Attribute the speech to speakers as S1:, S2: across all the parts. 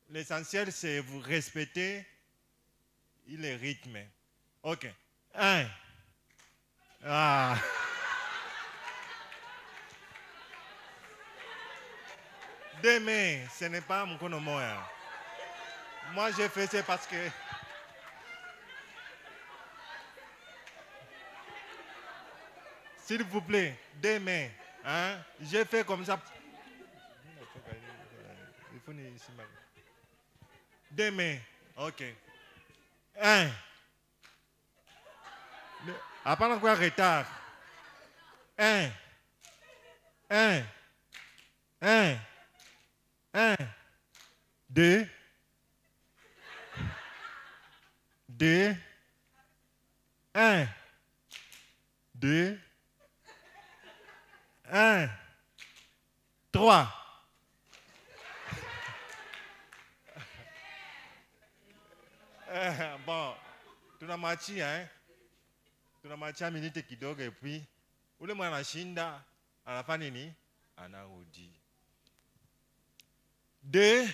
S1: L'essentiel, c'est vous respecter les rythmes. Ok. 1. Ah. Demain, ce n'est pas mon konomoya. Moi, j'ai fait ça parce que... S'il vous plaît, demain, hein, j'ai fait comme ça. Demain, ok. 1. Après quoi retard? 1. 1. 1. 1. 2. 2. 1. 2. 1. 3. Bon, tu n'as mati, hein? Tu n'as mati à minute qui dort et puis, où le moyen shinda, à la fin nini, anaudi. 2.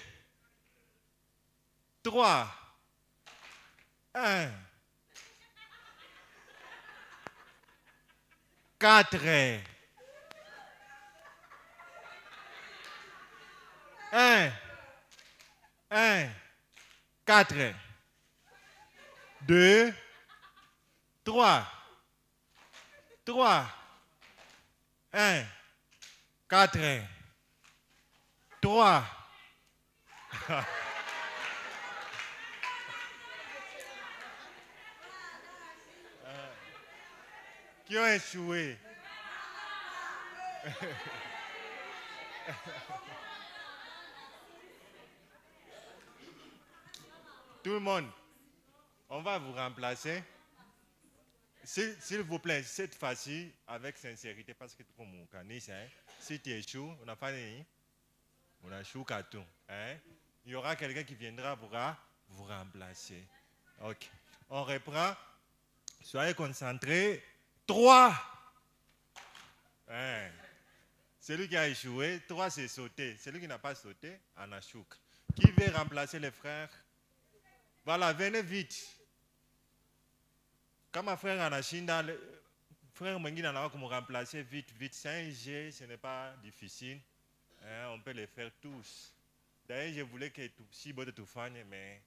S1: 3. 1. 4. 1. 1. 4. 2. 3. 3. 1. 4. 3. Qui ont échoué? Tout le monde, on va vous remplacer. S'il vous plaît, cette fois-ci, avec sincérité, parce que comme on connaît ça, si tu échoues, on a fait on a échoué à tout. Hein? Il y aura quelqu'un qui viendra vous remplacer. Ok. On reprend. Soyez concentrés. 3. Hein? Celui qui a échoué, 3 c'est sauté. Celui qui n'a pas sauté, on a chouk. Qui veut remplacer les frères? Voilà, venez vite. Comme ma frère Anachinda, frère Mengina n'a pas me remplacer vite, vite. C'est un G, ce n'est pas difficile. Hein, on peut les faire tous. D'ailleurs, je voulais que si vous tout fagne, mais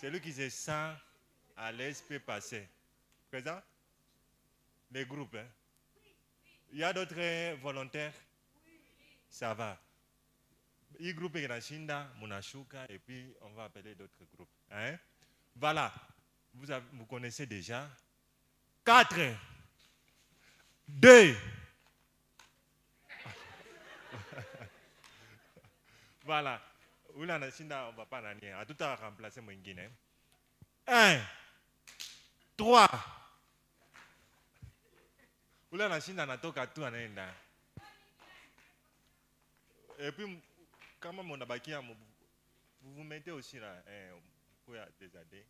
S1: celui qui se sent à l'aise peut passer. Présent? Les groupes. Hein? Il y a d'autres volontaires? Ça va. Il groupe Anachinda, Monashuka, et puis on va appeler d'autres groupes. Hein? Voilà. Vous connaissez déjà. 4, 2. Voilà. Oula Nashinda, on va pas l'année. À tout à remplacer mon Guinée. 1, 3. Oula Nashinda n'a pas tout à l'année. Et puis, quand même, on a bâti, vous vous mettez aussi là. Pour des années.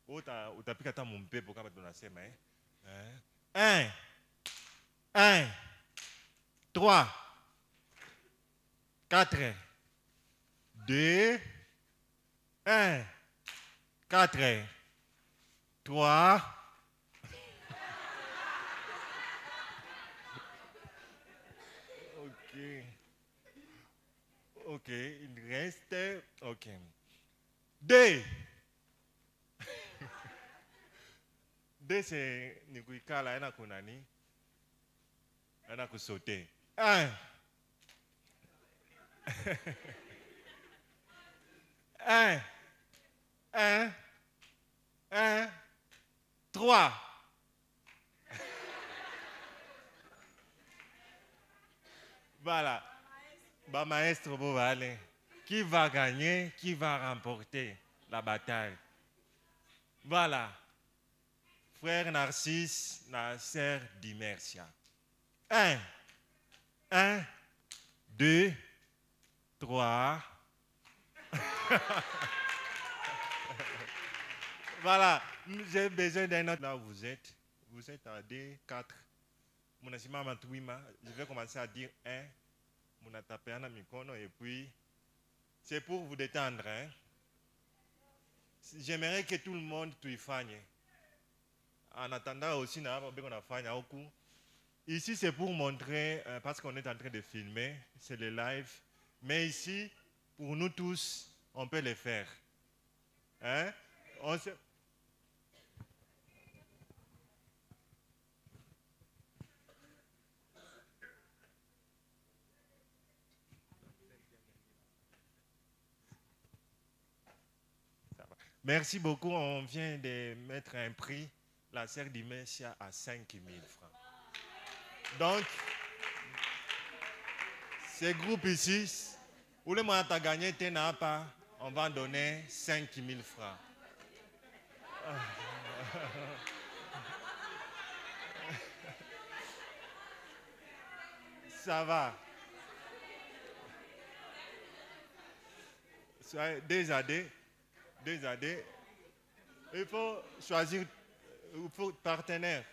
S1: Ou t'as pris qu'à mon père pour qu'on mette dans la semaine. 1, 1, 3, 4, 2, 1, 4, 3. Ok. Ok, il reste. Ok. 2. 2, c'est Nikuikala, elle a konani. Elle a sauté. 1. 1. 1. 1. 3. Voilà. Bah, maestro Bovale. Qui va gagner? Qui va remporter la bataille? Voilà. Frère Narcisse, Nasser Dimersia. 1. 1. 2. 3. Voilà. J'ai besoin d'un autre. Là où vous êtes. Vous êtes à 2, 4. Mon assistant m'a. Je vais commencer à dire 1, a tapé un mikono et puis c'est pour vous détendre. Hein? J'aimerais que tout le monde y fasse. En attendant aussi, ici c'est pour montrer, parce qu'on est en train de filmer, c'est le live. Mais ici, pour nous tous, on peut le faire. Hein? Merci beaucoup. On vient de mettre un prix, la serre d'Imersia, à 5 000 francs. Donc, ce groupe ici, où le monde a gagné, on va donner 5 000 francs. Ça va. Des années. Il faut choisir partenaire.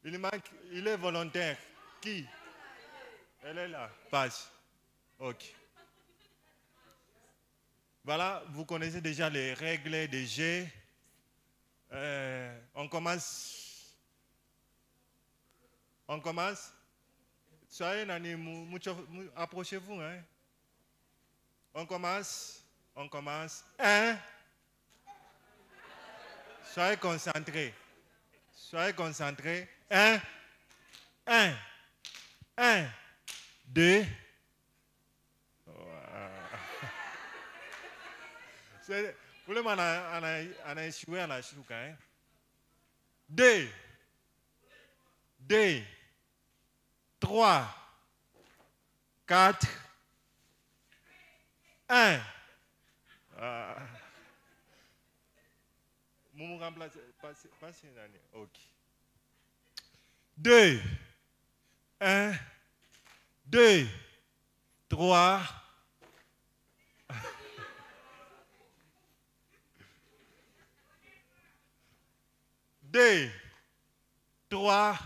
S1: Il est volontaire. Qui? Elle est là. Passe. Ok. Voilà, vous connaissez déjà les règles des jeux. On commence. Soyez approchez-vous. Hein? On commence. 1. Soyez concentrés. 1. 2. Vous le on a échoué à la chouka. 2. 3. 4. 1. Moumou remplace. Passez une année. Ok. 2. 1. 2. 3. 2. 3.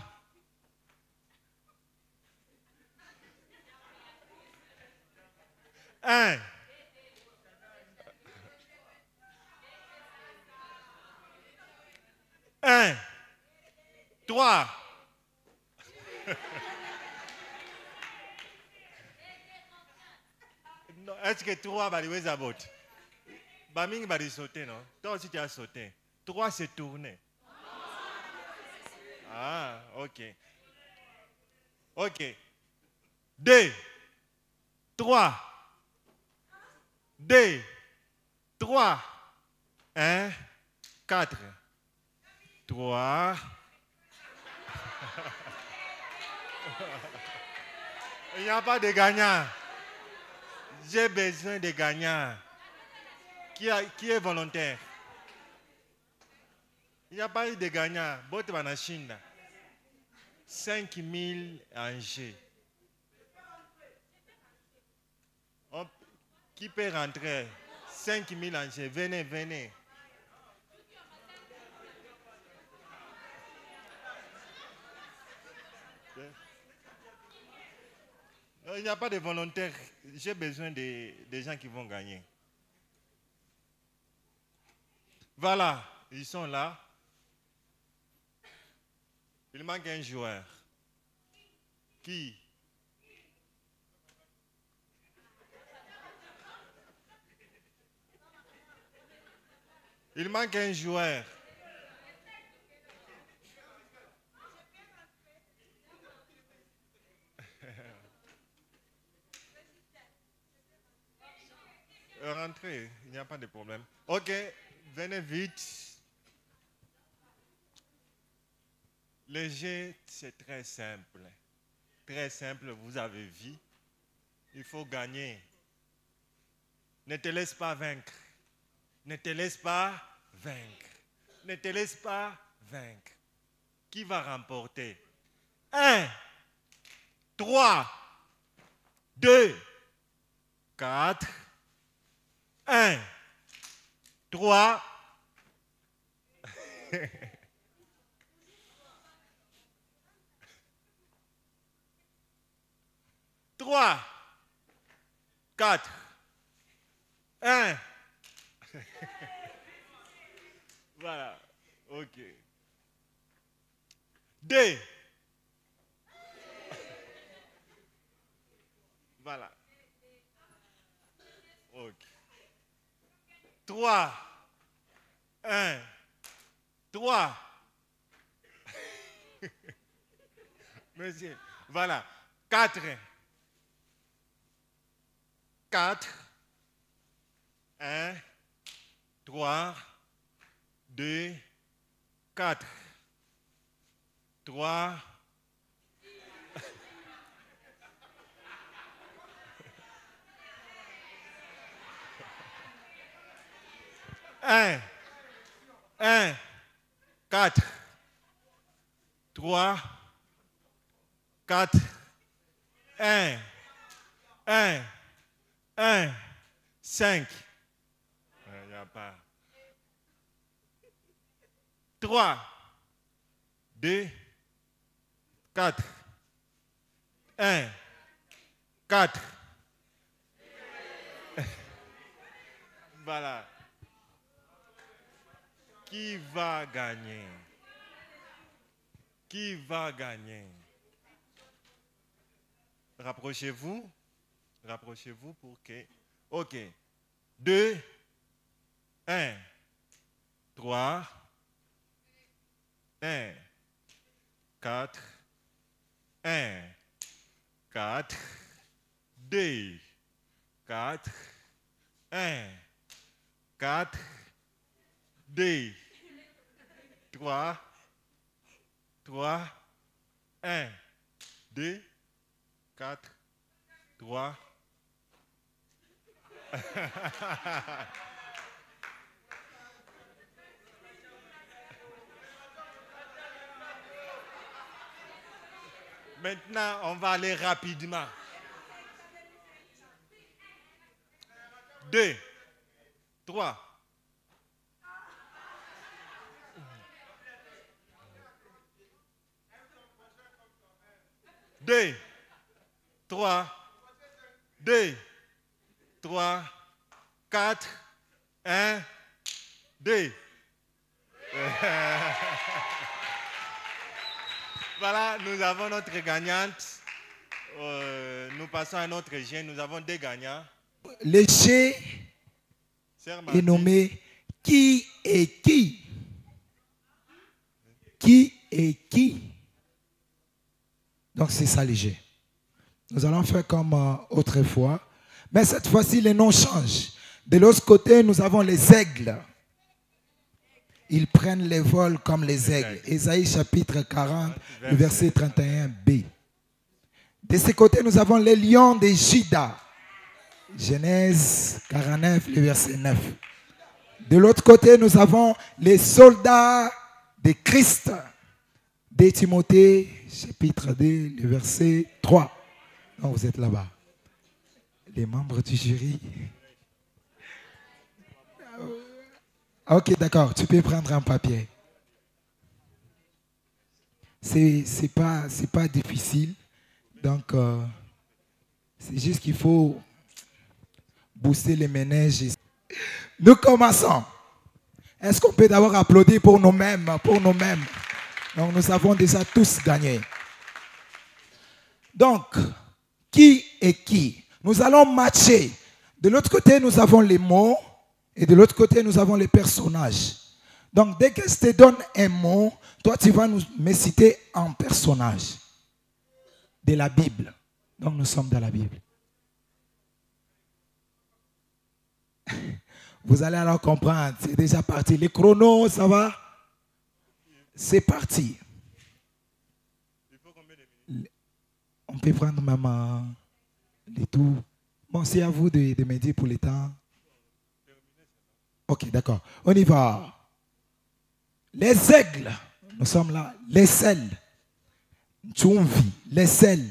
S1: 1. 1. 3. Est-ce que 3 va les abot? Baming va sauter, non? Toi aussi tu as sauté. 3 c'est tourné. Ah, ok. Ok. 2. 3. 2. 3. 1. 4. 3. Il n'y a pas de gagnant. J'ai besoin de gagnants. Qui est volontaire? Il n'y a pas eu de gagnant. 5 000 en jeu. Qui peut rentrer? 5 000 en jeu. Venez. Il n'y a pas de volontaires. J'ai besoin des gens qui vont gagner. Voilà, ils sont là. Il manque un joueur. Qui? Il manque un joueur. Rentrez, il n'y a pas de problème. Ok, venez vite. Le jeu, c'est très simple. Très simple, vous avez vu. Il faut gagner. Ne te laisse pas vaincre. Ne te laisse pas vaincre. Ne te laisse pas vaincre. Qui va remporter? 1, 3, 2, 4, 1, 3. 3, 4, 1. Voilà, ok. 2. Voilà. Ok. 3, 1, 3. Monsieur, voilà. 4. 4. 1, 3, 2, 4. 3. Un, 4, 3, 4, 1, 5. Il n'y a pas. 3, 2, 4, 1, 4. Voilà. Qui va gagner? Qui va gagner? Rapprochez-vous. Rapprochez-vous pour que... Ok. 2, 1, 3, 1, 4, 1, 4, 2, 4, 1, 4, 2, 3, 3, 1, 2, 4, 3. Maintenant, on va aller rapidement. 2, 3. 2, 3, 2, 3, 4, 1, 2. Voilà, nous avons notre gagnante. Nous passons à notre jeu. Nous avons 2 gagnants.
S2: Le jeu est nommé Qui est qui? Qui est qui? Donc c'est ça le jeu. Nous allons faire comme autrefois. Mais cette fois-ci, les noms changent. De l'autre côté, nous avons les aigles. Ils prennent les vols comme les aigles. Ésaïe chapitre 40, le verset 31b. De ce côté, nous avons les lions de Juda. Genèse 49, le verset 9. De l'autre côté, nous avons les soldats de Christ. De Timothée, chapitre 2, le verset 3. Donc vous êtes là-bas. Les membres du jury. Ok, d'accord. Tu peux prendre un papier. C'est pas difficile. Donc, c'est juste qu'il faut booster les ménages. Nous commençons. Est-ce qu'on peut d'abord applaudir pour nous-mêmes, Donc, nous avons déjà tous gagné. Donc, qui est qui? Nous allons matcher. De l'autre côté, nous avons les mots. Et de l'autre côté, nous avons les personnages. Donc, dès que je te donne un mot, toi, tu vas me citer un personnage de la Bible. Donc, nous sommes dans la Bible. Vous allez alors comprendre. C'est déjà parti. Les chronos, ça va? C'est parti. On peut prendre même les tours. Bon, c'est à vous de me dire pour les temps. Ok, d'accord. On y va. Les aigles. Nous sommes là. Les selles. Tchoumvi. Les selles.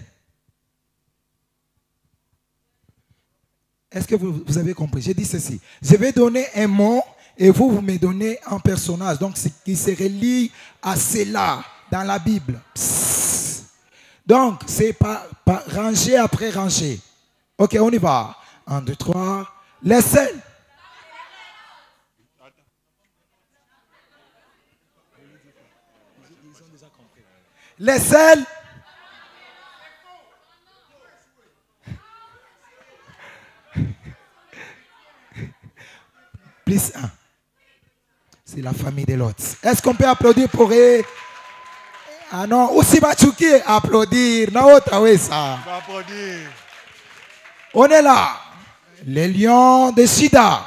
S2: Est-ce que vous avez compris? J'ai dit ceci. Je vais donner un mot et vous me donnez un personnage. Donc, qui se relie à cela dans la Bible. Psst. Donc, c'est par rangée après rangée. Ok, on y va. 1, 2, 3. Les selles. Les selles. Plus 1. C'est la famille de l'autre. Est-ce qu'on peut applaudir pour eux? Ah non, aussi Bachuki, applaudir. Non, ça.
S1: On va applaudir.
S2: On est là. Les lions de Sida.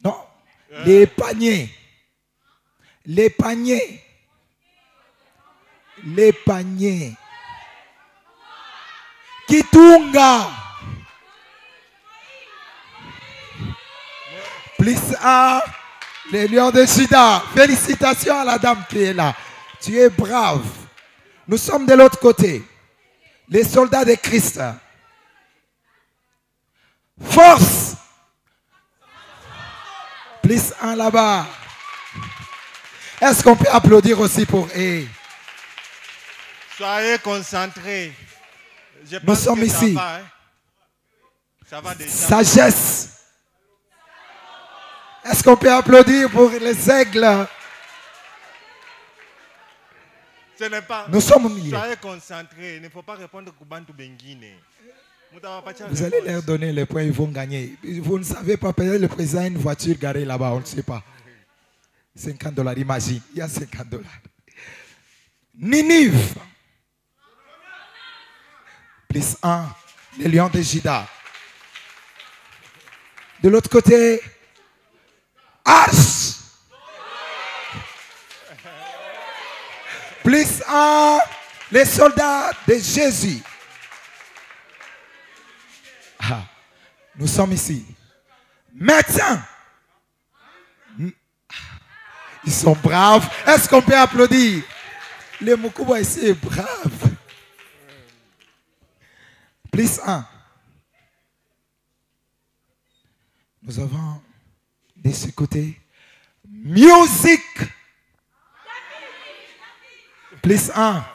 S2: Non. Les paniers. Les paniers. Les paniers. Kitunga. Plus 1. Les lions de Sida. Félicitations à la dame qui est là. Tu es brave. Nous sommes de l'autre côté. Les soldats de Christ. Force. Plus 1 là-bas. Est-ce qu'on peut applaudir aussi pour eux?
S1: Soyez concentrés.
S2: Nous sommes ici.
S1: Ça va, hein? Ça va déjà.
S2: Sagesse. Est-ce qu'on peut applaudir pour les aigles?
S1: Ce n'est pas.
S2: Nous sommes au milieu.
S1: Soyez concentrés. Il ne faut pas répondre au Bantu Benguine.
S2: Vous allez leur donner les points, ils vont gagner. Vous ne savez pas, peut-être le président a une voiture garée là-bas, on ne sait pas. $50, imagine, il y a $50. Ninive. Plus 1, les lions de Juda. De l'autre côté, Ars. Plus 1, les soldats de Jésus. Ah, nous sommes ici. Médecins. Ils sont braves. Est-ce qu'on peut applaudir? Les Moukouba ici est brave. Plus 1. Nous avons de ce côté musique. Plus 1.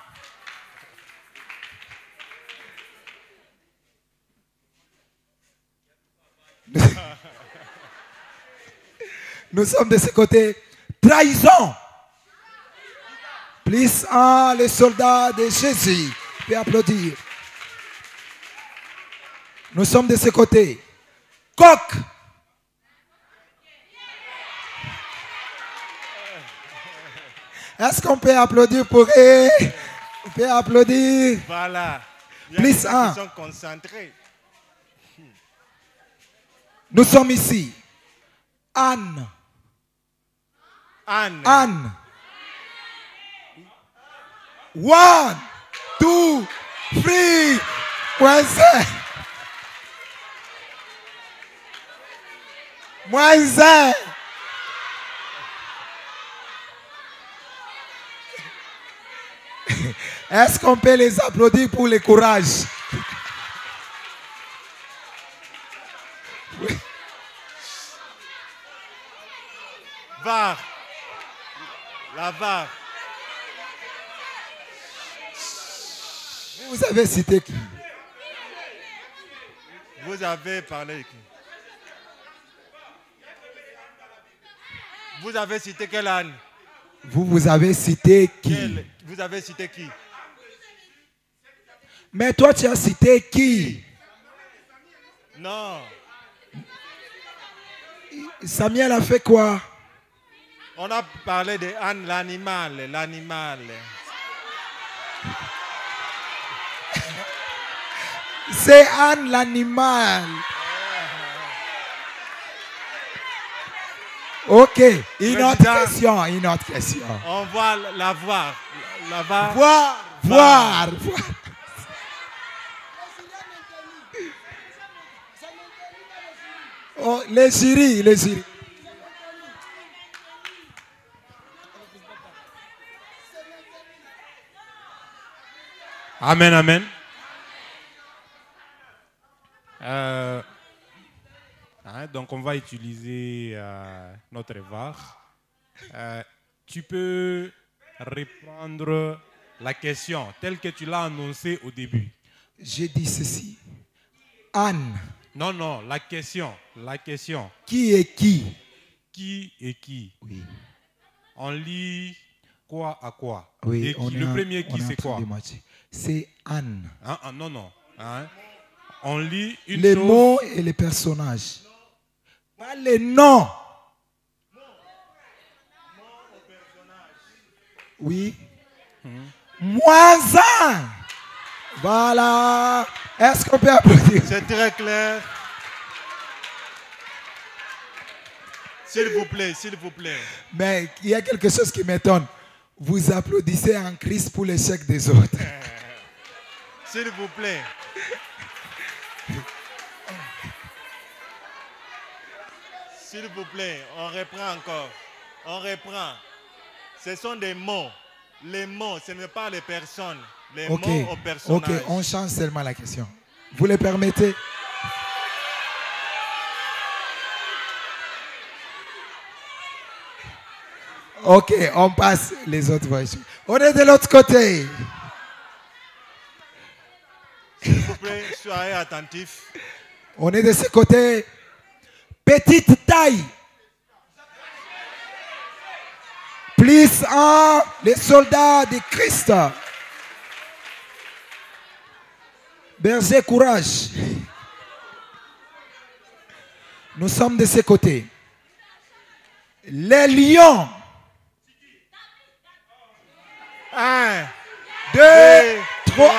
S2: Nous sommes de ce côté trahison. Plus 1, les soldats de Jésus. Vous pouvez applaudir. Nous sommes de ce côté coq. Est-ce qu'on peut applaudir pour eux? On peut applaudir.
S1: Voilà.
S2: Plus 1.
S1: Ils sont concentrés.
S2: Nous sommes ici. Anne.
S1: Anne.
S2: Anne. 1, 2, 3. -1. Est-ce qu'on peut les applaudir pour le courage?
S1: VAR. La VAR.
S2: Vous avez cité qui?
S1: Vous avez parlé de qui? Vous avez cité quel âne?
S2: Vous avez cité qui?
S1: Vous avez cité qui?
S2: Mais toi, tu as cité qui?
S1: Non.
S2: Samuel a fait quoi?
S1: On a parlé de Anne, l'animal, l'animal.
S2: C'est Anne l'animal. Ok, une autre question.
S1: On va la voir.
S2: Voir. Oh, les jurys.
S3: Amen. Donc on va utiliser notre VAR. Tu peux reprendre la question telle que tu l'as annoncée au début.
S2: J'ai dit ceci. Anne.
S3: Non, non, la question. La question.
S2: Qui est qui?
S3: Qui est qui?
S2: Oui.
S3: On lit quoi à quoi?
S2: Oui,
S3: Et qui? Le premier qui, c'est quoi?
S2: C'est Anne.
S3: Hein? Ah, non, non. Hein? On lit une
S2: les
S3: chose.
S2: mots et les personnages. Pas les noms. Oui. Moins un. Voilà. Est-ce qu'on peut applaudir?
S1: C'est très clair. S'il vous plaît, s'il vous plaît.
S2: Mais il y a quelque chose qui m'étonne. Vous applaudissez en Christ pour l'échec des autres.
S1: S'il vous plaît. S'il vous plaît, on reprend encore. On reprend. Ce sont des mots. Les mots, ce n'est pas les personnes. Les mots aux personnages.
S2: Ok, on change seulement la question. Vous le permettez? Ok, on passe les autres voitures. On est de l'autre côté.
S1: S'il vous plaît, soyez attentifs.
S2: On est de ce côté. Petite taille. Plus un, les soldats de Christ. Berger courage. Nous sommes de ce côté. Les lions.
S1: 1,
S2: 2, 3.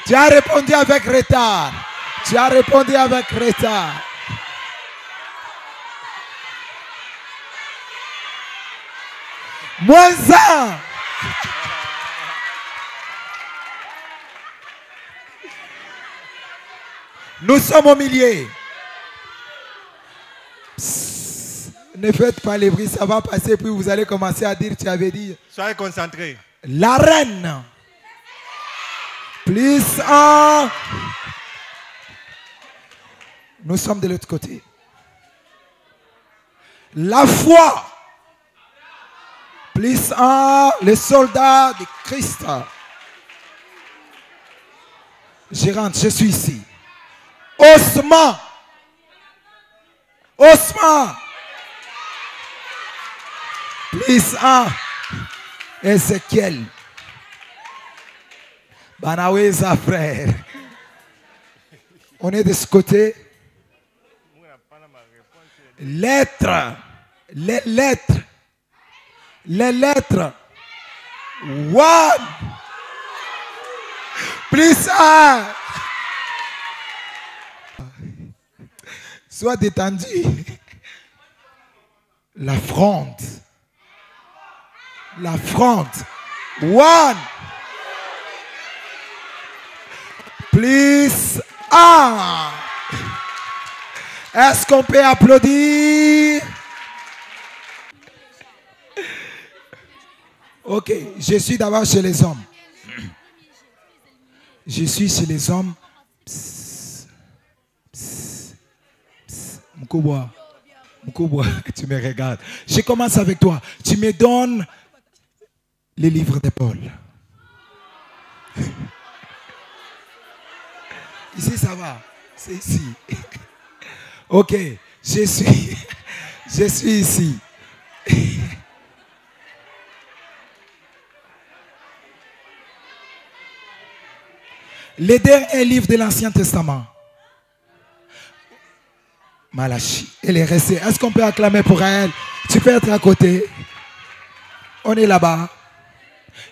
S2: Tu as répondu avec retard. Tu as répondu avec retard. Moins un. Nous sommes au milieu. Psst, ne faites pas les bruits, ça va passer, puis vous allez commencer à dire, tu avais dit.
S1: Soyez concentrés.
S2: La reine. Plus un. Nous sommes de l'autre côté. La foi. Plus un, les soldats de Christ. Je rentre, je suis ici. Osman. Osman. Plus un. Ézéchiel. Banaweza, frère. On est de ce côté. Lettres. Les lettres. Les lettres. One. Plus un. Sois détendu. La fronde. La fronde. One. Plus un. Est-ce qu'on peut applaudir? Ok, je suis d'abord chez les hommes. Je suis chez les hommes. Psst, psst, psst. Mkubwa, Mkubwa, tu me regardes. Je commence avec toi. Tu me donnes les livres de Paul. Ici, ça va. C'est ici. Ok, je suis ici. Les derniers livres de l'Ancien Testament. Malachi. Elle est restée. Est-ce qu'on peut acclamer pour elle? Tu peux être à côté. On est là-bas.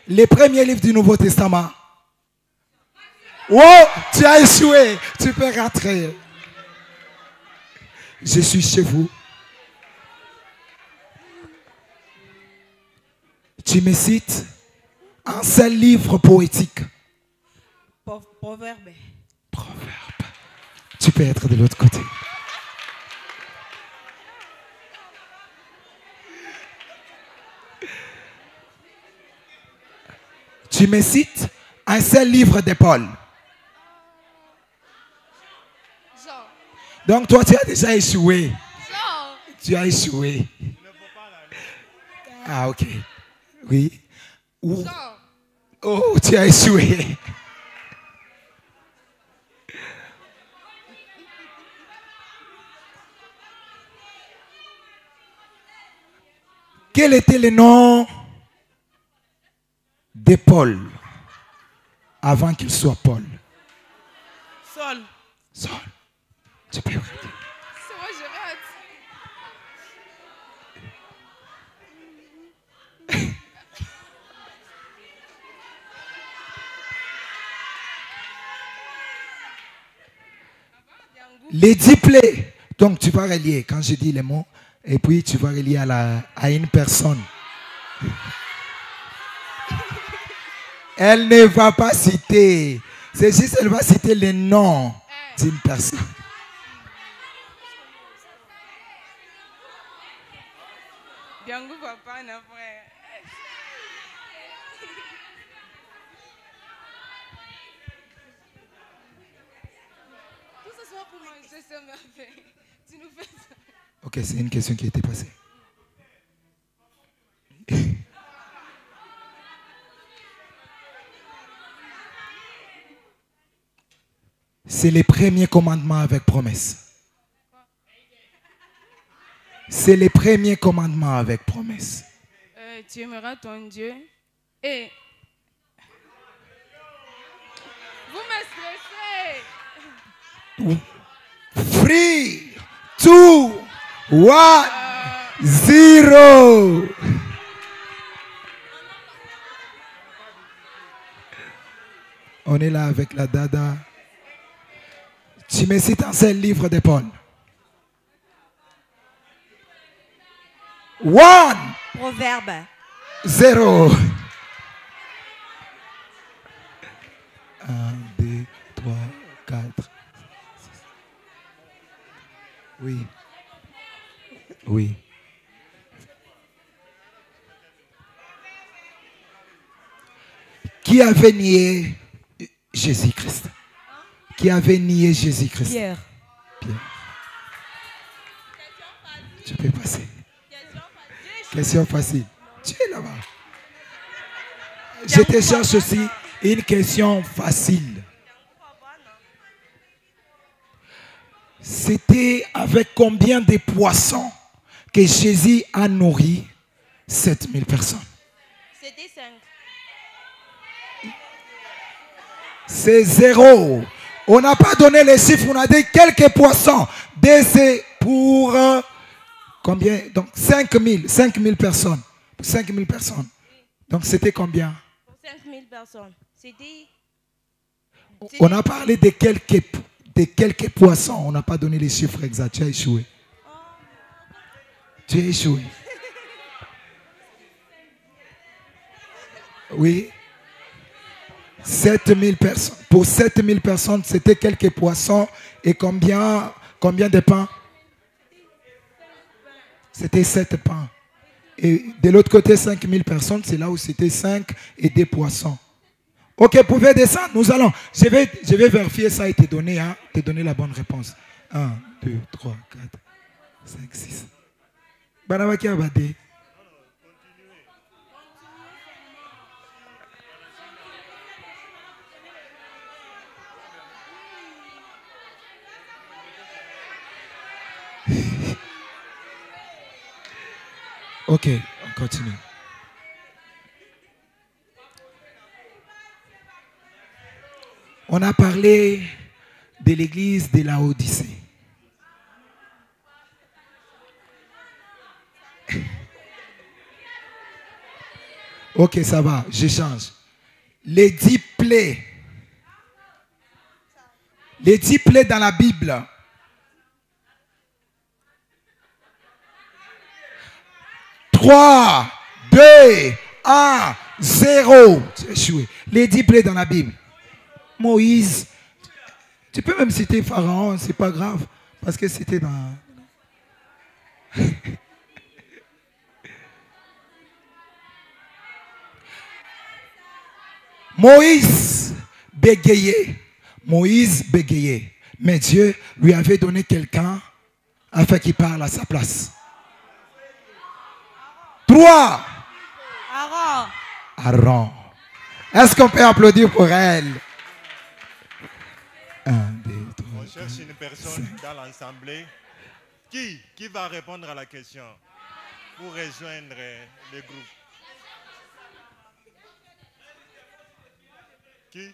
S2: Les premiers livres du Nouveau Testament. Oh, tu as échoué. Tu peux rentrer. Je suis chez vous. Tu me cites un seul livre poétique.
S4: Proverbe.
S2: Proverbe. Tu peux être de l'autre côté. Tu me cites un seul livre de Paul.
S4: Jean.
S2: Donc toi, tu as déjà échoué.
S4: Jean.
S2: Tu as échoué. Ah, ok. Oui. Ou-
S4: Sors.
S2: Oh, tu as échoué. Quel était le nom de Paul avant qu'il soit Paul?
S4: Sol.
S2: Saul. Tu peux dire.
S4: C'est moi, je rate.
S2: Les 10 plaies. Donc tu vas relier quand je dis les mots et puis tu vas relier à une personne. Elle ne va pas citer. C'est juste elle va citer le nom d'une personne.
S4: Biango papa na frère. Tout ce soir pour manger, c'est merveille. Tu nous fais ça.
S2: Ok, c'est une question qui a été passée. C'est les premiers commandements avec promesse. C'est les premiers commandements avec promesse.
S4: Tu aimeras ton Dieu. Et vous me stressez.
S2: 3, 2, 1, 0. On est là avec la dada. Tu me cites un seul livre de Paul. 1,
S5: Proverbe.
S2: 0. 1, 2, 3, 4. Oui. Oui. Qui avait nié Jésus-Christ? Qui avait nié Jésus-Christ?
S5: Pierre.
S2: Pierre. Tu peux passer. Question facile. Tu es là-bas. Je te cherche aussi une question facile. C'était avec combien de poissons que Jésus a nourri 7000 personnes?
S5: C'était 5.
S2: C'est 0. On n'a pas donné les chiffres, on a dit quelques poissons. C'est pour combien? Donc 5000 personnes. 5000 personnes. Donc c'était combien?
S5: Pour 5000 personnes. C'était.
S2: On a parlé de quelques poissons. On n'a pas donné les chiffres exacts. Tu as échoué. Tu as échoué. Oui. 7000 personnes. Pour 7000 personnes, c'était quelques poissons. Et combien de pains? C'était 7 pains. Et de l'autre côté, 5000 personnes, c'est là où c'était 5 et 2 poissons. Ok, vous pouvez descendre, nous allons. Je vais vérifier ça et te donner la bonne réponse. 1, 2, 3, 4, 5, 6. Banabaki Abade. Ok, on continue. On a parlé de l'église de la Odyssée. Ok, ça va, je change. Les 10 plaies. Les 10 plaies dans la Bible. Trois, 2, 1, 0. Tu as échoué. Les 10 plaies dans la Bible. Moïse. Tu peux même citer Pharaon, c'est pas grave. Parce que c'était dans... Moïse bégayait. Moïse bégayait. Mais Dieu lui avait donné quelqu'un afin qu'il parle à sa place. 3,
S4: Aaron.
S2: Aaron. Est-ce qu'on peut applaudir pour elle? 1, 2, 3.
S1: On cherche une personne dans l'assemblée. Qui va répondre à la question pour rejoindre le groupe? Qui?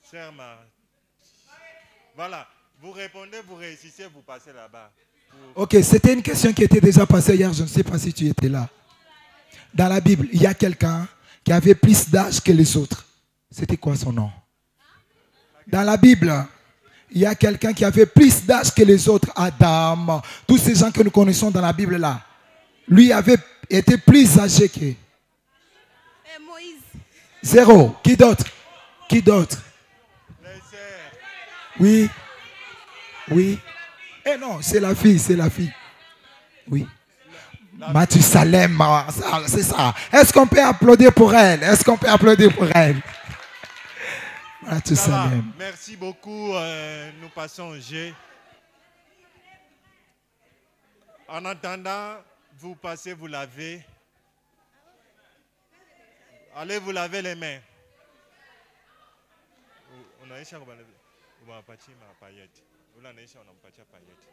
S1: Serma. Voilà. Vous répondez, vous réussissez, vous passez là-bas.
S2: Ok, c'était une question qui était déjà passée hier. Je ne sais pas si tu étais là. Dans la Bible, il y a quelqu'un qui avait plus d'âge que les autres. C'était quoi son nom? Dans la Bible, il y a quelqu'un qui avait plus d'âge que les autres. Adam. Tous ces gens que nous connaissons dans la Bible là. Lui avait été plus âgé que.
S4: Moïse.
S2: 0. Qui d'autre? Qui d'autre?
S1: Les sœurs.
S2: Oui. Oui. Eh non, c'est la fille, c'est la fille. Oui. Mathusalem, c'est ça. Est-ce qu'on peut applaudir pour elle? Est-ce qu'on peut applaudir pour elle?
S1: Ça va.
S2: Mathusalem.
S1: Merci beaucoup. Nous passons au G. En attendant, vous passez, vous lavez. Allez vous laver les mains. Unaisha unapatia mapayeti. Ula naisha unampatia payeti.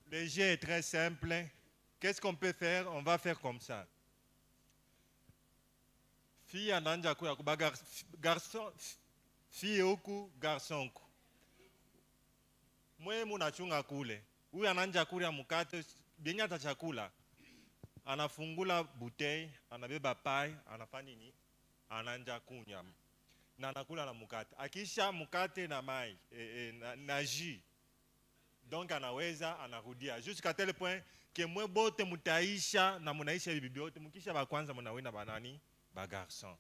S1: Le jeu est très simple. Qu'est-ce qu'on peut faire? On va faire comme ça. Fille ananja kuya kuba garçon, fille oku garçon ku. Mwe munachunga kule. Huyu ananja kulia mkate, binyata chakula. Anafungula butei, anabeba pai, anafanya nini? Ananja kunya. Na anakula na mkate. Akisha mkate na mai, na jus. Donc anaweza anarudia jusqu'à tel point que mwe bote mutaisha na munaisha bibi bote mukisha ba kwanza munawina banani ba garçon.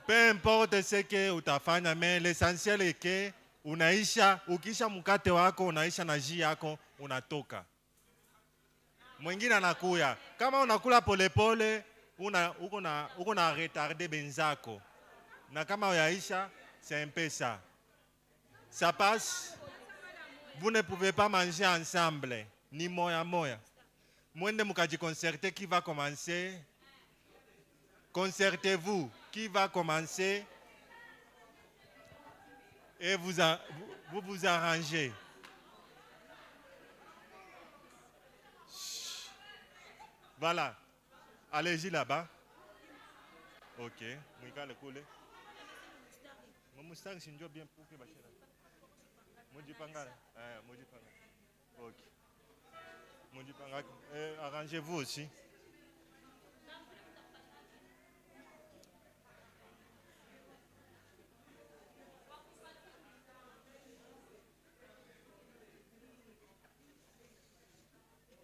S1: Peu importe ce que utafanya, mais l'essentiel est que unaisha, ukisha mkate wako unaisha na jus yako unatoka. Mwingine anakuya. Kama unakula polepole uko na retarder benzako. Na kama uyaisha, c'est un peu ça. Ça passe. Vous ne pouvez pas manger ensemble, ni moya moya. Mwende mukaji concerter qui va commencer. Concertez-vous qui va commencer et vous arrangez. Voilà. Allez-y là-bas. Ok. Mwika le koule. Mustang sinjo bien pour que bachela. Mojipanga. Mojipanga. Ok. Mojipanga. Arrangez-vous aussi.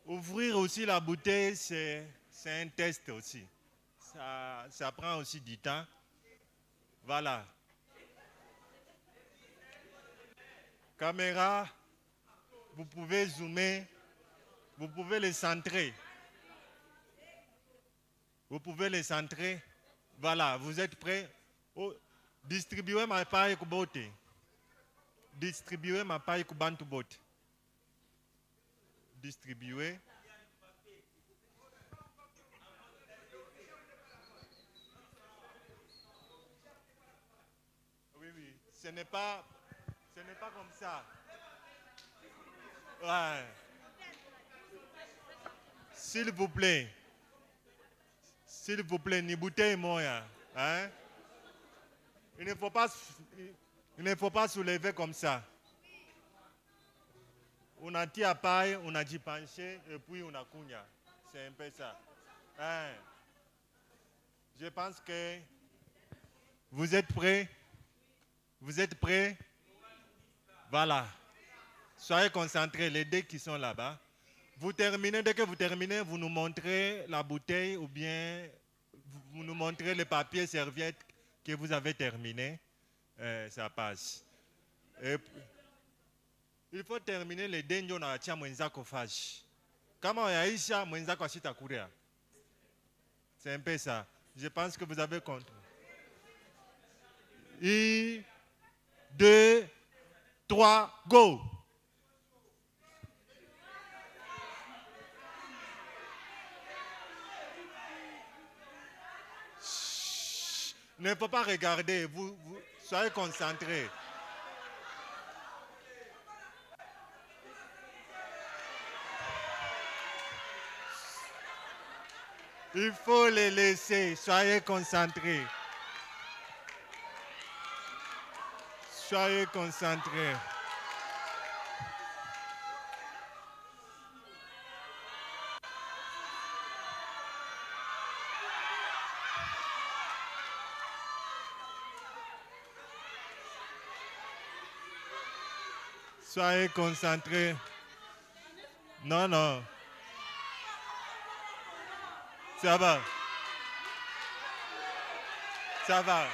S1: Ouvrir aussi la bouteille, c'est un test aussi. Ça prend aussi du temps. Voilà. Caméra, vous pouvez zoomer, vous pouvez les centrer. Vous pouvez les centrer. Voilà, vous êtes prêts? Oh, distribuez ma paille kubote. Distribuez ma paille kubantu bote. Distribuez. Oui, oui, ce n'est pas comme ça. Ouais. S'il vous plaît, ni bouteille moya. Hein? Il ne faut pas soulever comme ça. On a tiré à paille, on a dit pencher et puis on a cugna. C'est un peu ça. Hein? Je pense que vous êtes prêts? Vous êtes prêts? Voilà. Soyez concentrés, les deux qui sont là-bas. Vous terminez, dès que vous terminez, vous nous montrez la bouteille ou bien vous nous montrez le papier serviette que vous avez terminé, ça passe. Et il faut terminer les denjo na tia mwenzako fashi. Kama yaisha mwenzako asitakuria. C'est un peu ça. Je pense que vous avez compris. 1, 2, 3, go! Chut. Ne faut pas regarder, vous soyez concentrés. Il faut les laisser, soyez concentrés. Soyez concentrés. Soyez concentrés. Non, non. Ça va. Ça va.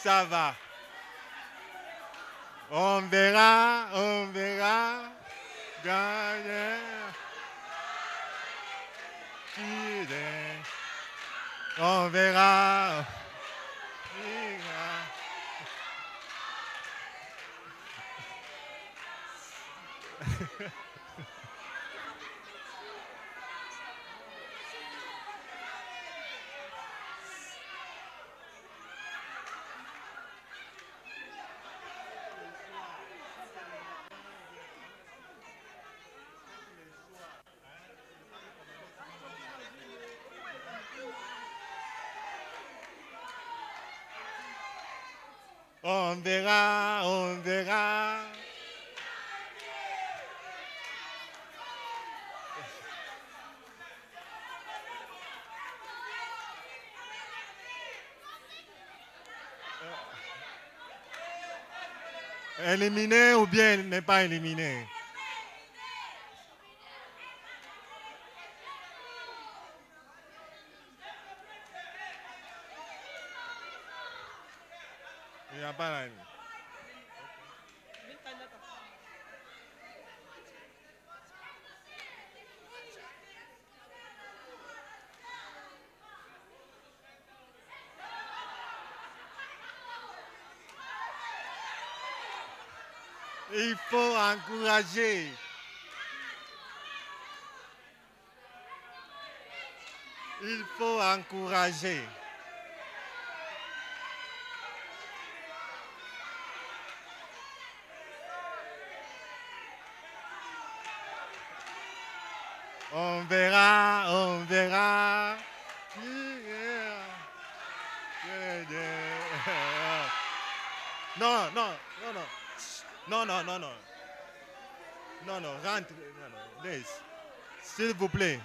S1: Ça va. On verra, on verra. Gagner. On verra. On verra, on verra. Éliminé ou bien n'est pas éliminé? Il n'y a pas la... Il faut encourager. Il faut encourager. On verra, on verra. Non, non, non, non. Non, non, non, non. Non, non, rentre. Non, non, laisse. S'il vous plaît.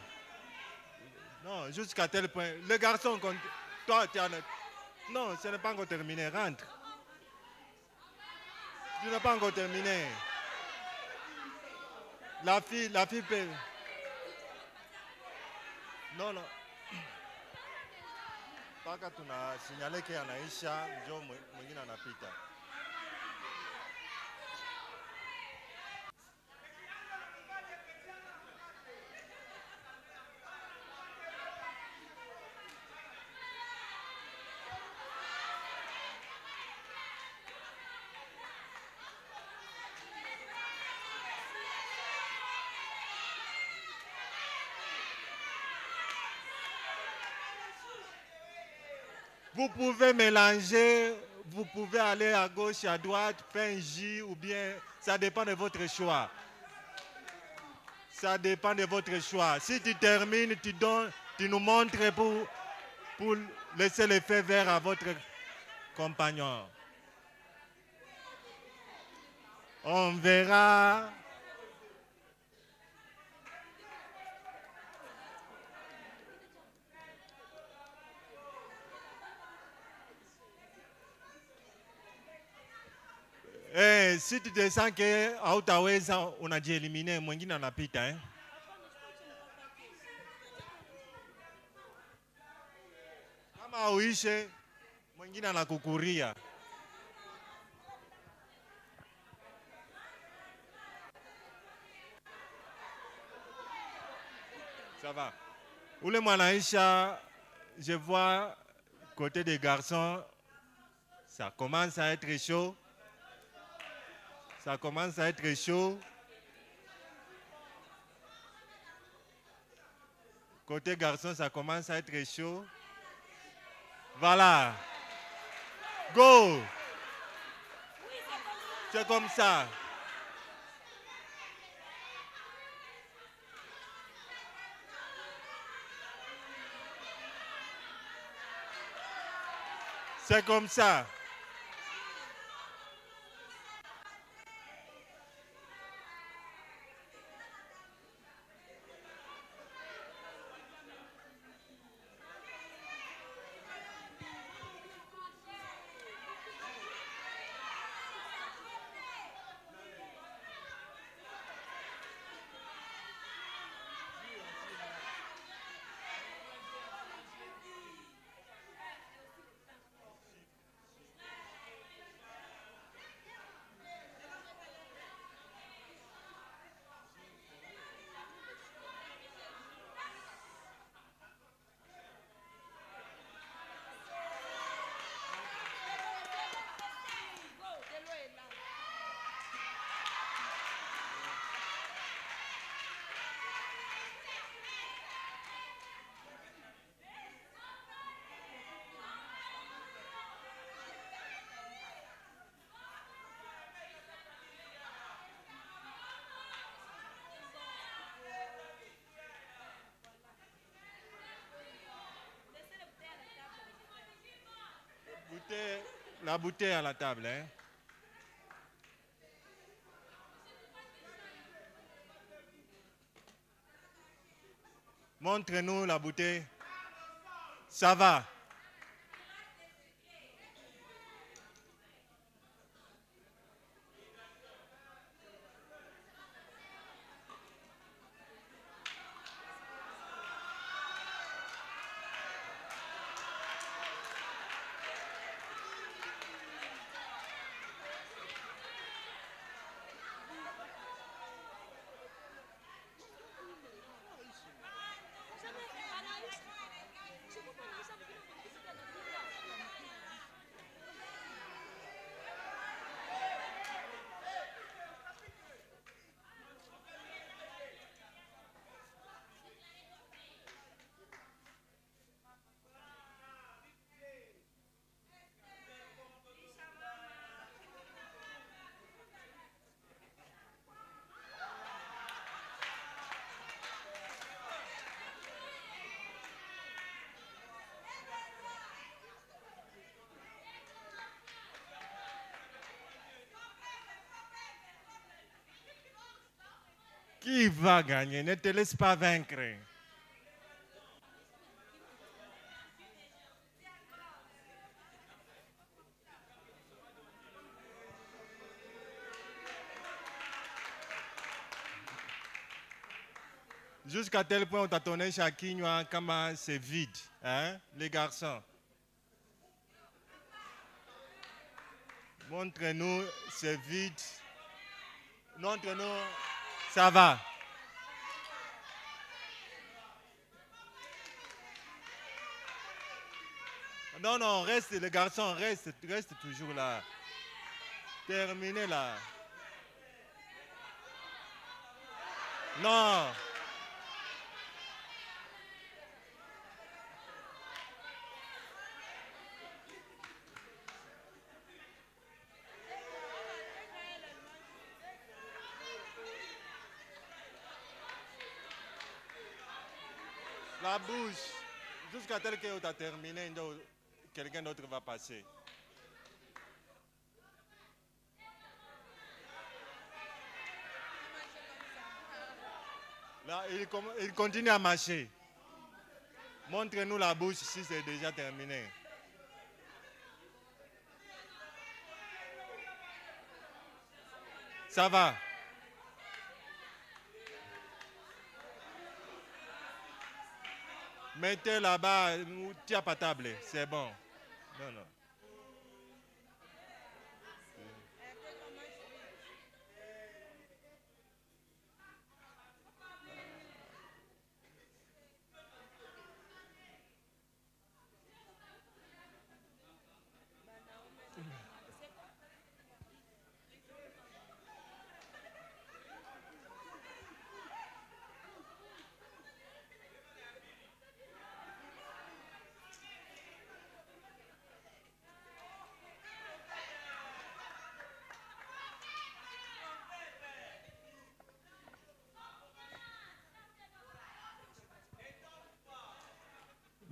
S1: Non, jusqu'à tel point. Le garçon, toi, tu as... Non, ce n'est pas encore terminé. Rentre. Tu n'as pas encore terminé. La fille peut... Non, non. Paka tuna signalé qu'il y a Naïcha, Joe Mwingina Napita. Vous pouvez mélanger, vous pouvez aller à gauche, à droite, faire un J ou bien, ça dépend de votre choix. Ça dépend de votre choix. Si tu termines, tu nous montres pour laisser le feu vert à votre compagnon. On verra. Si tu te sens que Outaouais, on a déjà éliminé, mwingine anapita. uishe, mwingine anakukuria. Ça va. Ule mwanaisha, je vois côté des garçons, ça commence à être chaud. Ça commence à être chaud. Côté garçon, ça commence à être chaud. Voilà. Go. C'est comme ça. C'est comme ça. La bouteille à la table, hein. Montre-nous la bouteille. Ça va. Qui va gagner? Ne te laisse pas vaincre. Jusqu'à tel point où tu as tourné chacun comme c'est vide, hein, les garçons. Montre-nous, c'est vide. Montre-nous, ça va. Non, non, reste, les garçons, reste toujours là. Terminez là. Non. La bouche, jusqu'à tel que tu as terminé, quelqu'un d'autre va passer. Là, il continue à marcher. Montre-nous la bouche si c'est déjà terminé. Ça va. Mettez là-bas, tu n'as pas table, c'est bon. Non, non.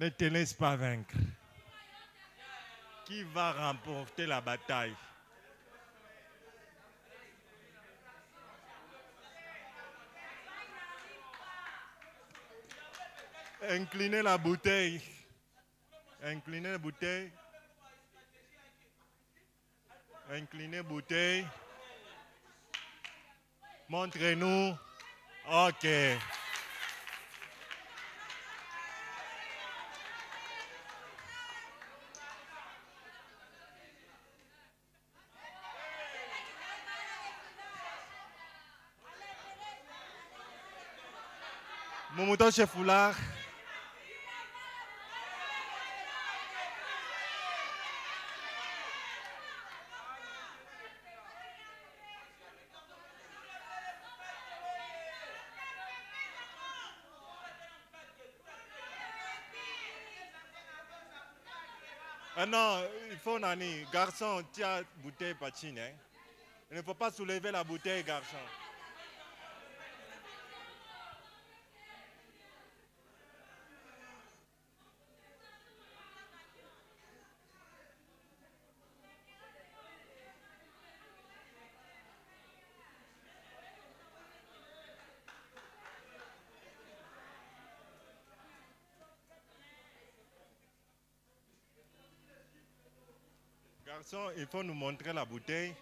S1: Ne te laisse pas vaincre. Qui va remporter la bataille? Inclinez la bouteille. Inclinez la bouteille. Inclinez la bouteille. Montrez-nous. OK. Mon mouton chef foulard. Ah non, il faut Nani. Garçon, tu as bouteille patine. Hein? Il ne faut pas soulever la bouteille, garçon. Garçon, il faut nous montrer la bouteille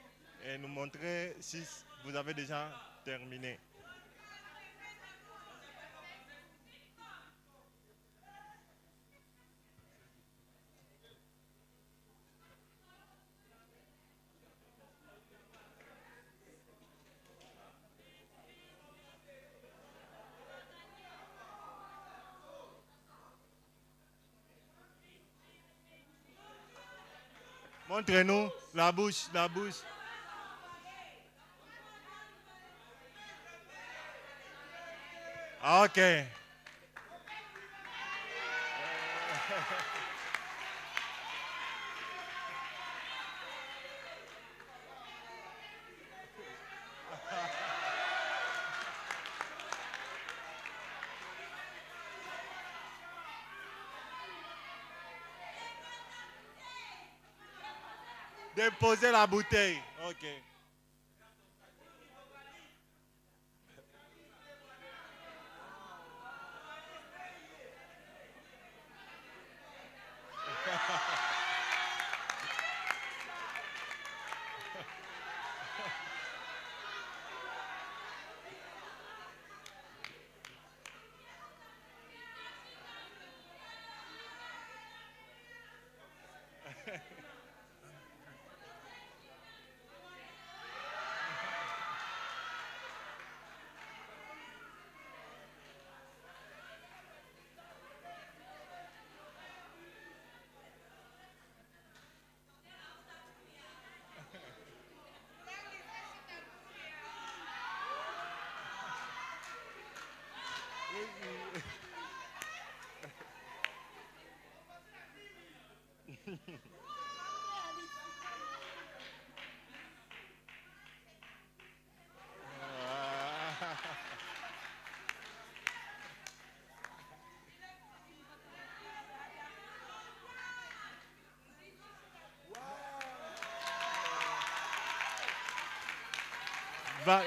S1: et nous montrer si vous avez déjà terminé. Montrez-nous la bouche, la bouche. OK. Déposez la bouteille. OK. Va,